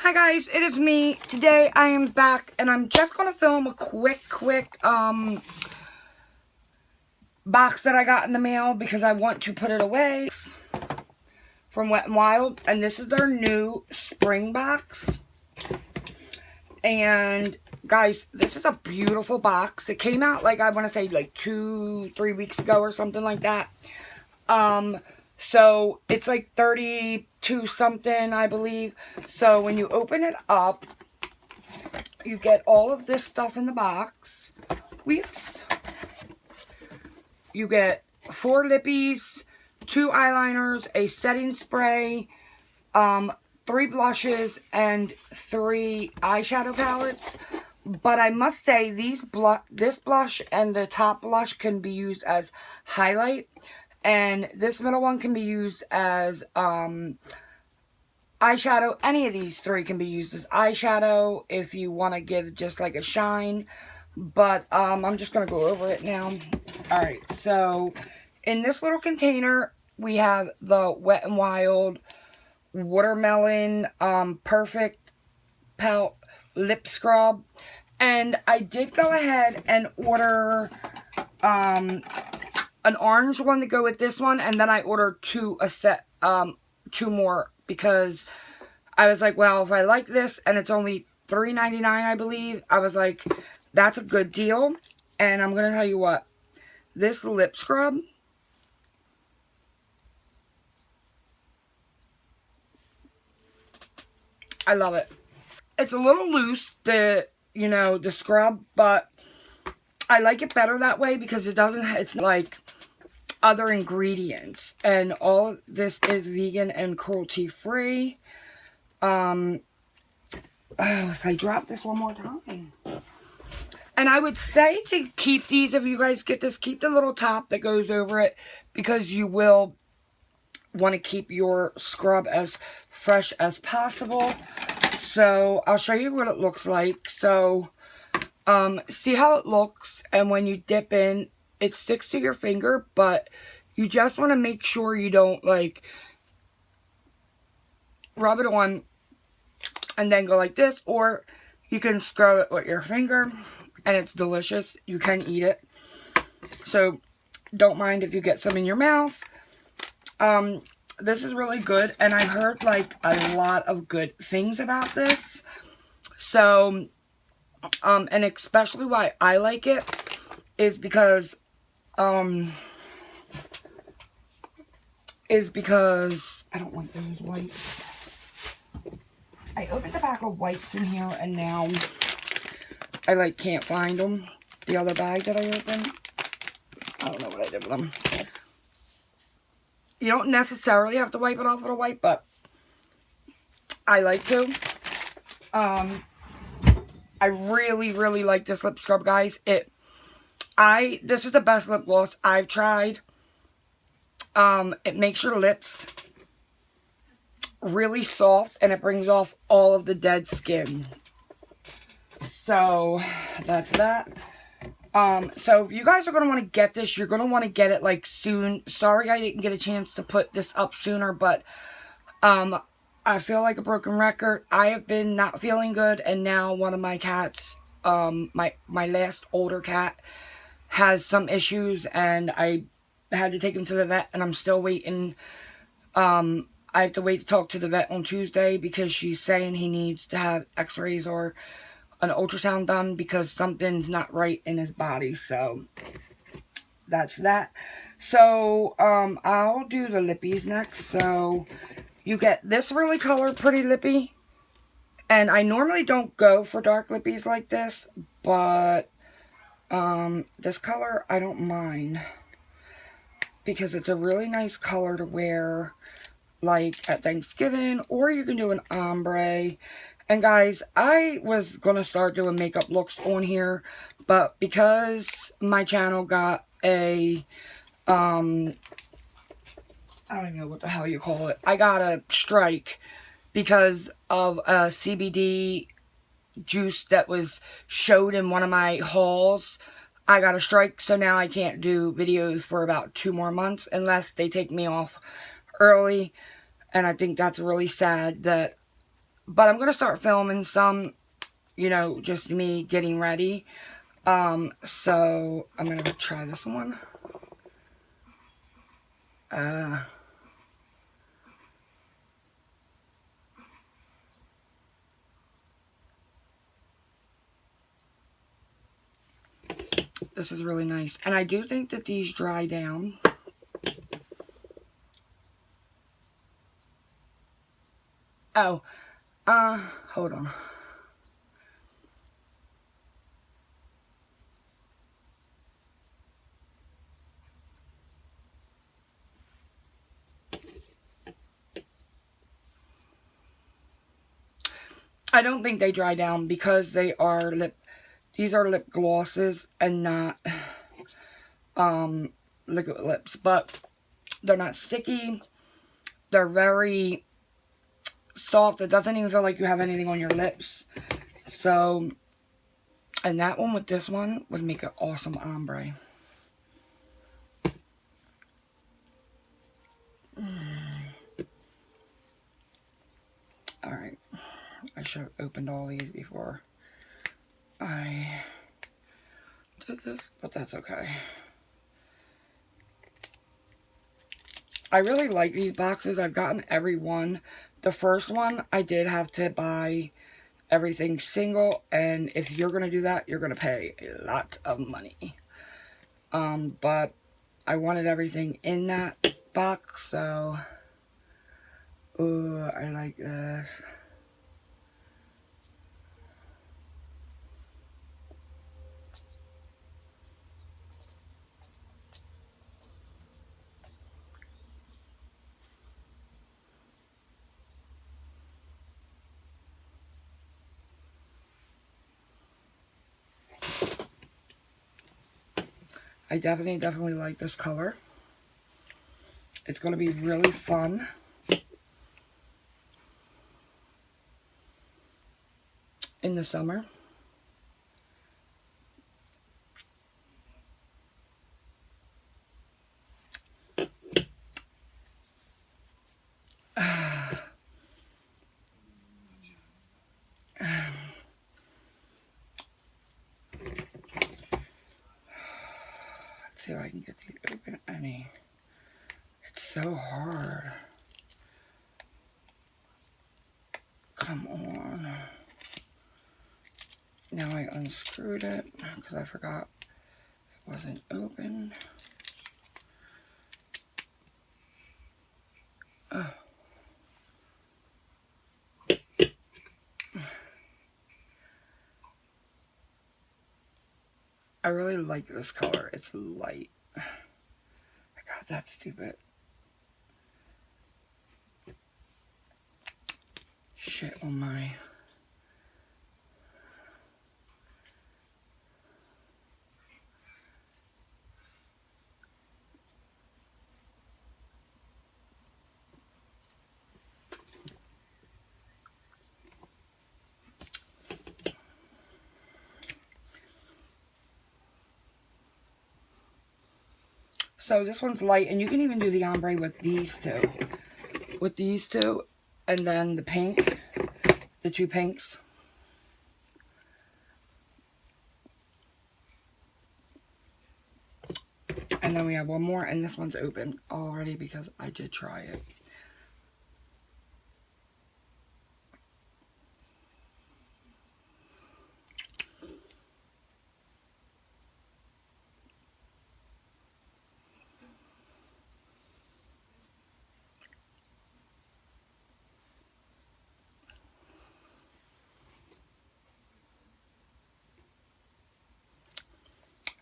Hi guys, it is me. Today I am back and I'm just going to film a quick box that I got in the mail because I want to put it away from Wet n Wild, and this is their new spring box. And guys, this is a beautiful box. It came out like I want to say like 2-3 weeks ago or something like that. So it's like 32 something, I believe. So when you open it up, you get all of this stuff in the box. Whoops. You get 4 lippies, 2 eyeliners, a setting spray, 3 blushes, and 3 eyeshadow palettes. But I must say, this blush and the top blush can be used as highlight. And this middle one can be used as eyeshadow. Any of these 3 can be used as eyeshadow if you want to give just like a shine. But I'm just going to go over it now. Alright, so in this little container, we have the Wet n Wild Watermelon Perfect Pout Lip Scrub. And I did go ahead and order an orange one to go with this one, and then I ordered 2 more, because I was like, well, if I like this and it's only $3.99, I believe, I was like, that's a good deal. And I'm gonna tell you what, this lip scrub, I love it. It's a little loose, the scrub, but I like it better that way because it's like other ingredients, and all of this is vegan and cruelty free. If I drop this one more time, and I would say to keep these, if you guys get this, keep the little top that goes over it, because you will want to keep your scrub as fresh as possible. So I'll show you what it looks like. So see how it looks, and when you dip in, it sticks to your finger, but you just want to make sure you don't like rub it on and then go like this, or you can scrub it with your finger and it's delicious. You can eat it, so don't mind if you get some in your mouth. This is really good, and I heard like a lot of good things about this. So and especially why I like it is because I don't want those wipes. I opened the pack of wipes in here, and now I like can't find them. The other bag that I opened, I don't know what I did with them. You don't necessarily have to wipe it off with a wipe, but I like to. I really like this lip scrub, guys. This is the best lip gloss I've tried. It makes your lips really soft, and it brings off all of the dead skin. So that's that. So if you guys are going to want to get this, you're going to want to get it like soon. Sorry I didn't get a chance to put this up sooner, but I feel like a broken record. I have been not feeling good, and now one of my cats, my last older cat, has some issues, and I had to take him to the vet, and I'm still waiting. I have to wait to talk to the vet on Tuesday because she's saying he needs to have x-rays or an ultrasound done because something's not right in his body. So that's that. So I'll do the lippies next. So you get this really colored pretty lippy, and I normally don't go for dark lippies like this, but this color I don't mind because it's a really nice color to wear like at Thanksgiving, or you can do an ombre. And guys, I was going to start doing makeup looks on here, but because my channel got a, I don't even know what the hell you call it. I got a strike because of a CBD juice that was showed in one of my hauls. I got a strike, so now I can't do videos for about 2 more months unless they take me off early. And I think that's really sad that But I'm going to start filming some, you know, just me getting ready. So I'm going to try this one. This is really nice. And I do think that these dry down. Oh, hold on. I don't think they dry down because they are these are lip glosses and not, liquid lips. But they're not sticky. They're very soft. It doesn't even feel like you have anything on your lips. So, and that one with this one would make an awesome ombre. Alright. I should have opened all these before I did this, but that's okay. I really like these boxes. I've gotten every one. The first one, I did have to buy everything single, and if you're going to do that, you're going to pay a lot of money. But I wanted everything in that box, so, ooh, I like this. I definitely like this color. It's going to be really fun. In the summer. Let's see if I can get these open any. It's so hard. Come on. Now I unscrewed it because I forgot it wasn't open. Oh. I really like this color. It's light. I got that stupid shit on my... So this one's light, and you can even do the ombre with these two. With these two, and then the pink, the two pinks. And then we have one more, and this one's open already because I did try it.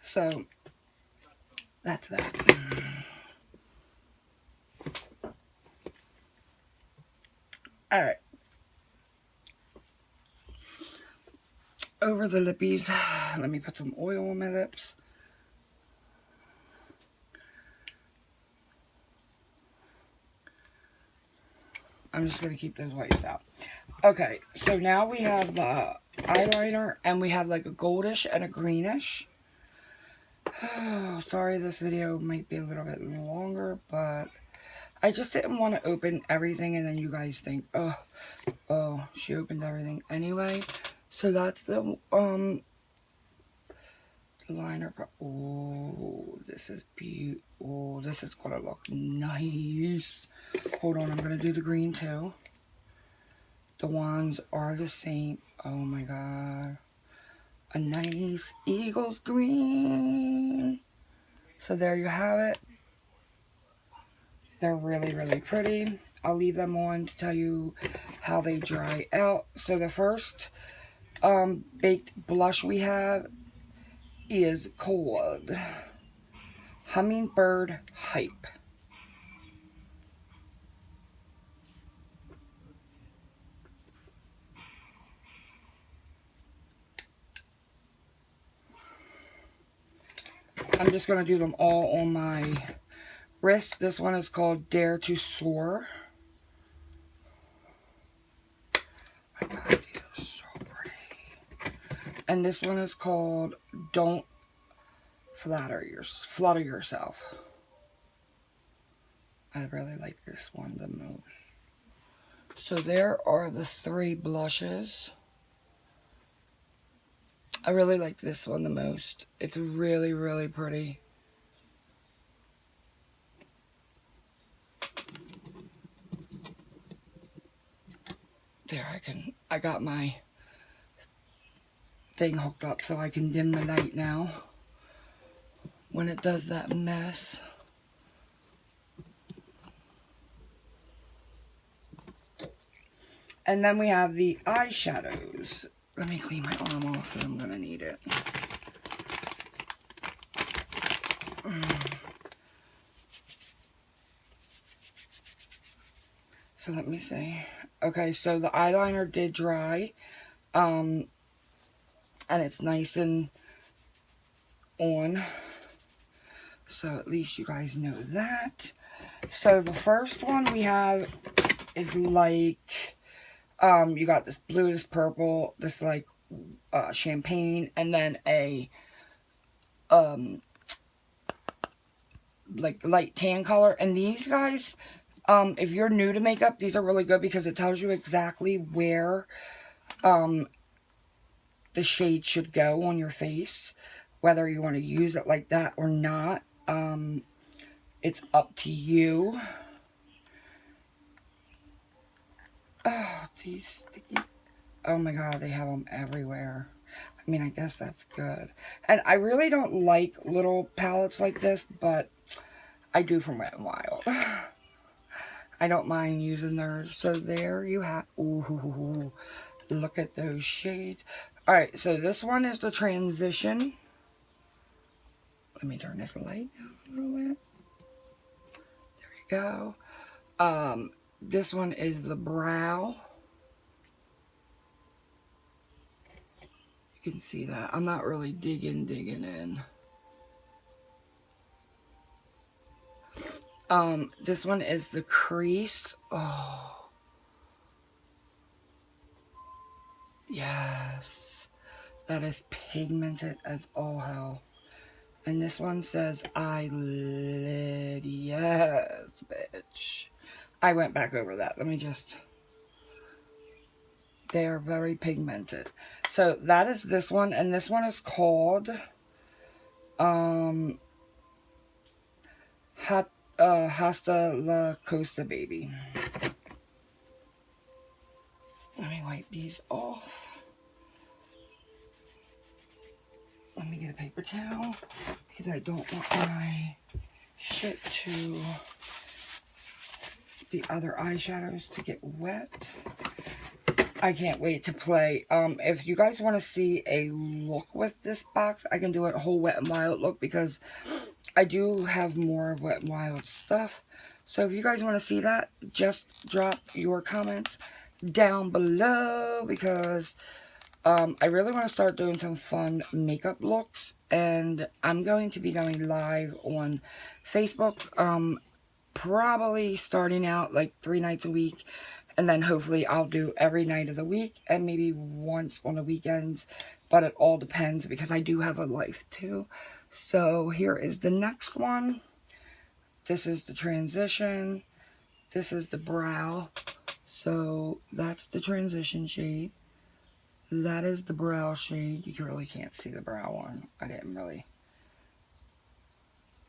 So, that's that. Alright. Over the lippies, let me put some oil on my lips. I'm just going to keep those whites out. Okay, so now we have the eyeliner, and we have like a goldish and a greenish. Oh, sorry, this video might be a little bit longer, but I just didn't want to open everything and then you guys think, oh, she opened everything anyway. So that's the liner. Oh, this is beautiful. Oh, this is gonna look nice. Hold on, I'm gonna do the green too. The wands are the same. Oh my god. A nice Eagles green. So there you have it. They're really, really pretty. I'll leave them on to tell you how they dry out. So the first baked blush we have is called Hummingbird Hype. I'm just going to do them all on my wrist. This one is called Dare to Soar. My God, these are so pretty. And this one is called Don't Flatter Yourself. I really like this one the most. So there are the 3 blushes. I really like this one the most. It's really, really pretty. There, I got my thing hooked up so I can dim the light now when it does that mess. And then we have the eyeshadows. Let me clean my arm off because I'm going to need it. So let me see. Okay, so the eyeliner did dry. And it's nice and on. So at least you guys know that. So the first one we have is like, you got this blue, this purple, this like champagne, and then a like light tan color. And these guys, if you're new to makeup, these are really good because it tells you exactly where the shade should go on your face, whether you want to use it like that or not. It's up to you. Oh, these sticky. Oh my god, they have them everywhere. I mean, I guess that's good. And I really don't like little palettes like this, but I do from Wet n Wild. I don't mind using theirs. So there you have. Ooh, look at those shades. Alright, so this one is the transition. Let me turn this light down a little bit. There we go. This one is the brow. You can see that. I'm not really digging in. This one is the crease. Oh. Yes. That is pigmented as all hell. And this one says eyelid. Yes, bitch. I went back over that. Let me just... They are very pigmented. So that is this one. And this one is called... Hasta La Costa Baby. Let me wipe these off. Let me get a paper towel because I don't want my shit to the other eyeshadows to get wet. I can't wait to play. If you guys want to see a look with this box, I can do a whole Wet n Wild look because I do have more Wet n Wild stuff. So if you guys want to see that, just drop your comments down below because I really want to start doing some fun makeup looks, and I'm going to be going live on Facebook, probably starting out like 3 nights a week, and then hopefully I'll do every night of the week, and maybe once on the weekends, but it all depends because I do have a life too. So here is the next one. This is the transition. this is the brow. So that's the transition shade. That is the brow shade. You really can't see the brow one. I didn't really.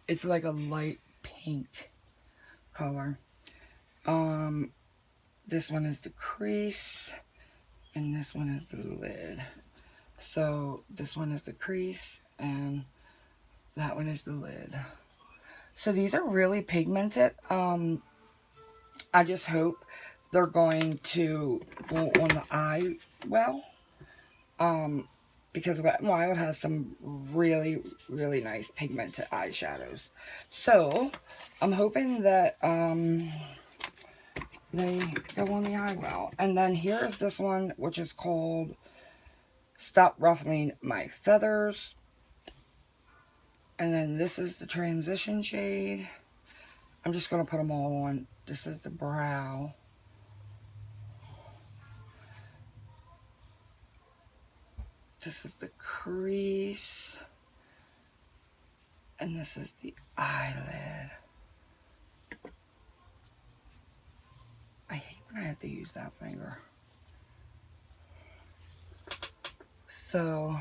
It's like a light pink color. This one is the crease, and this one is the lid. So this one is the crease, and that one is the lid. So these are really pigmented. I just hope they're going to go on the eye well. Because Wet n Wild has some really, really nice pigmented eyeshadows. So, I'm hoping that, they go on the eye well. And then here's this one, which is called Stop Ruffling My Feathers. And then this is the transition shade. I'm just going to put them all on. This is the brow. This is the crease. And this is the eyelid. I hate when I have to use that finger. So,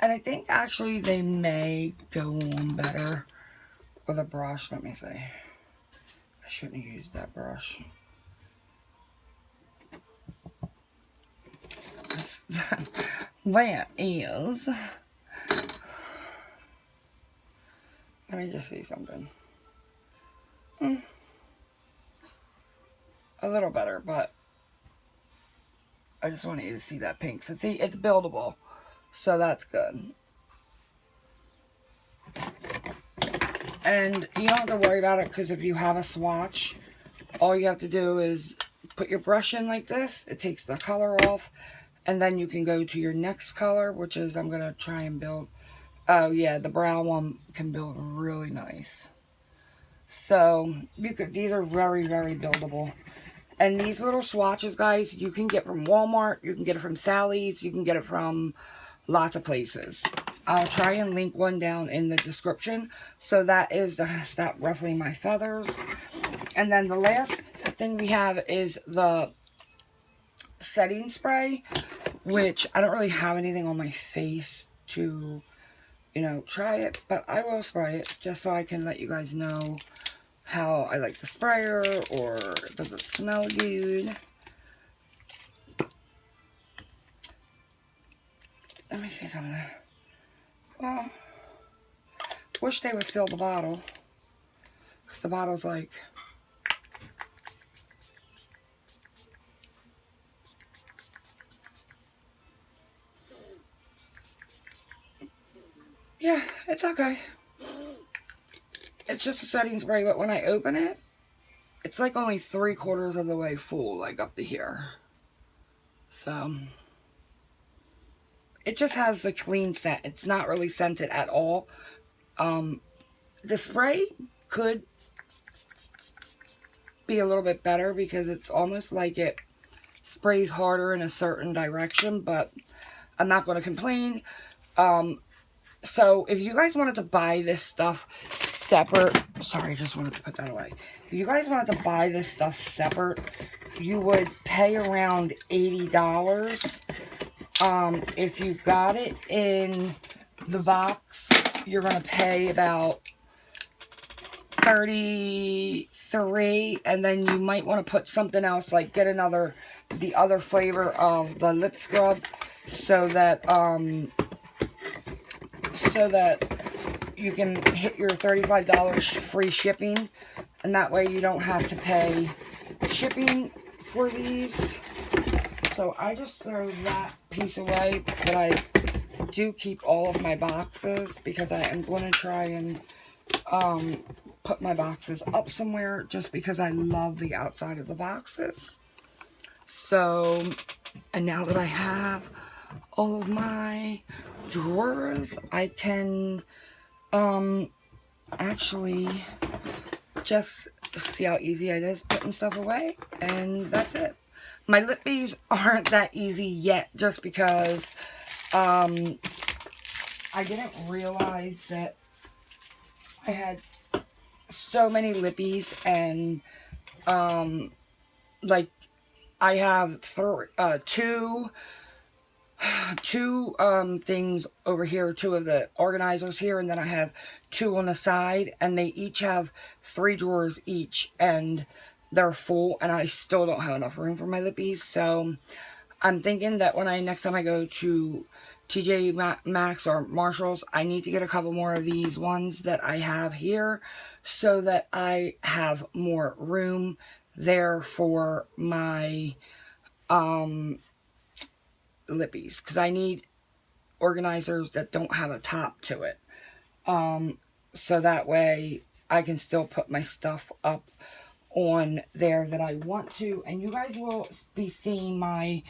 and I think actually they may go on better with a brush. Let me see. I shouldn't have used that brush. That is. Let me just see something. A little better, but I just want you to see that pink. So see, it's buildable. So that's good. And you don't have to worry about it because if you have a swatch, all you have to do is put your brush in like this. It takes the color off. And then you can go to your next color, which is I'm going to try and build. Oh yeah, the brown one can build really nice. So you could, these are very, very buildable. And these little swatches, guys, you can get from Walmart. You can get it from Sally's. You can get it from lots of places. I'll try and link one down in the description. So that is the Stop Ruffling My Feathers. And then the last thing we have is the setting spray, which I don't really have anything on my face to, you know, try it. But I will spray it just so I can let you guys know how I like the sprayer, or does it smell good. Let me see something. Well, wish they would fill the bottle, because the bottle's like, yeah, it's okay. It's just a setting spray, but when I open it, it's like only 3/4 of the way full, like up to here. So, it just has a clean scent. It's not really scented at all. The spray could be a little bit better because it's almost like it sprays harder in a certain direction, but I'm not going to complain. So if you guys wanted to buy this stuff separate, sorry, I just wanted to put that away. If you guys wanted to buy this stuff separate, you would pay around $80. If you got it in the box, you're going to pay about $33, and then you might want to put something else, like get the other flavor of the lip scrub, so that you can hit your $35 free shipping, and that way you don't have to pay shipping for these. So I just throw that piece away, but I do keep all of my boxes because I am going to try and put my boxes up somewhere, just because I love the outside of the boxes. So, and now that I have all of my drawers, I can actually just see how easy it is putting stuff away, and that's it. My lip beads aren't that easy yet, just because I didn't realize that I had so many lippies, and like, I have two things over here, two of the organizers here, and then I have two on the side, and they each have 3 drawers each, and they're full, and I still don't have enough room for my lippies. So I'm thinking that when next time I go to TJ Maxx or Marshalls, I need to get a couple more of these ones that I have here, so that I have more room there for my lippies, because I need organizers that don't have a top to it, so that way I can still put my stuff up on there that I want to, and you guys will be seeing my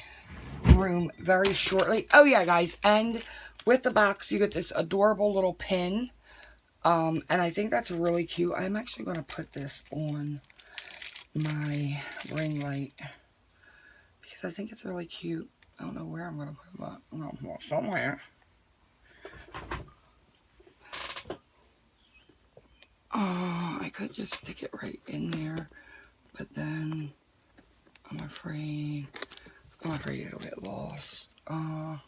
room very shortly. Oh yeah, guys, and with the box you get this adorable little pin, and I think that's really cute. I'm actually going to put this on my ring light because I think it's really cute. I don't know where I'm going to put it, but I'm going to put it somewhere. Oh, I could just stick it right in there, but then I'm afraid it'll get lost. I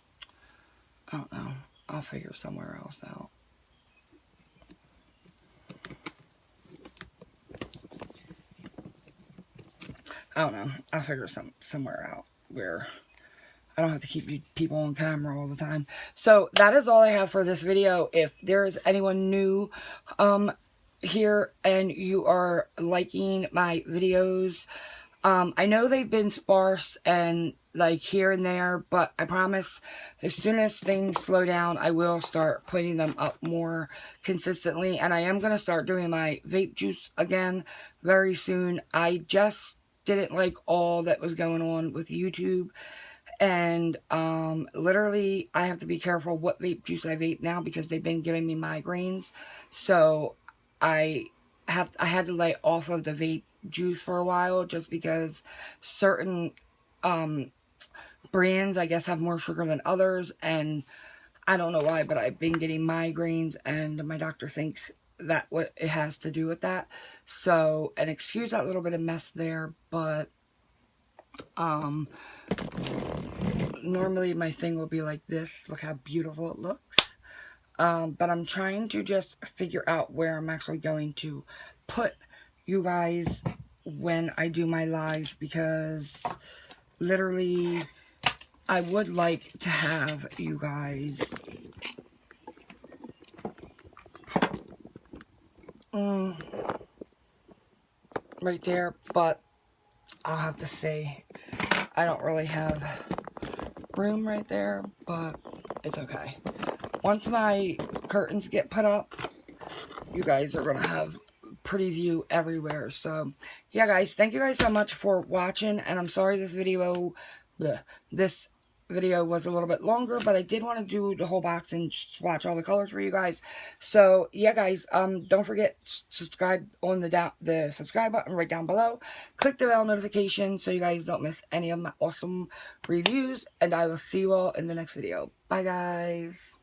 don't know. I'll figure somewhere else out. I don't know. I'll figure somewhere out where I don't have to keep you people on camera all the time. So that is all I have for this video. If there is anyone new here and you are liking my videos, I know they've been sparse and like here and there, but I promise as soon as things slow down, I will start putting them up more consistently, and I am going to start doing my vape juice again very soon. I just didn't like all that was going on with YouTube, and literally I have to be careful what vape juice I vape now because they've been giving me migraines. So I had to lay off of the vape juice for a while just because certain brands I guess have more sugar than others, and I don't know why, but I've been getting migraines, and my doctor thinks that what it has to do with that. So, and excuse that little bit of mess there, but normally my thing will be like this. Look how beautiful it looks. But I'm trying to just figure out where I'm actually going to put you guys when I do my lives, because literally I would like to have you guys right there, but I'll have to see. I don't really have room right there, but it's okay. Once my curtains get put up, you guys are gonna have pretty view everywhere. So yeah, guys, thank you guys so much for watching, and I'm sorry this video was a little bit longer, but I did want to do the whole box and swatch all the colors for you guys. So yeah, guys, don't forget subscribe on the subscribe button right down below. Click the bell notification so you guys don't miss any of my awesome reviews, and I will see you all in the next video. Bye, guys.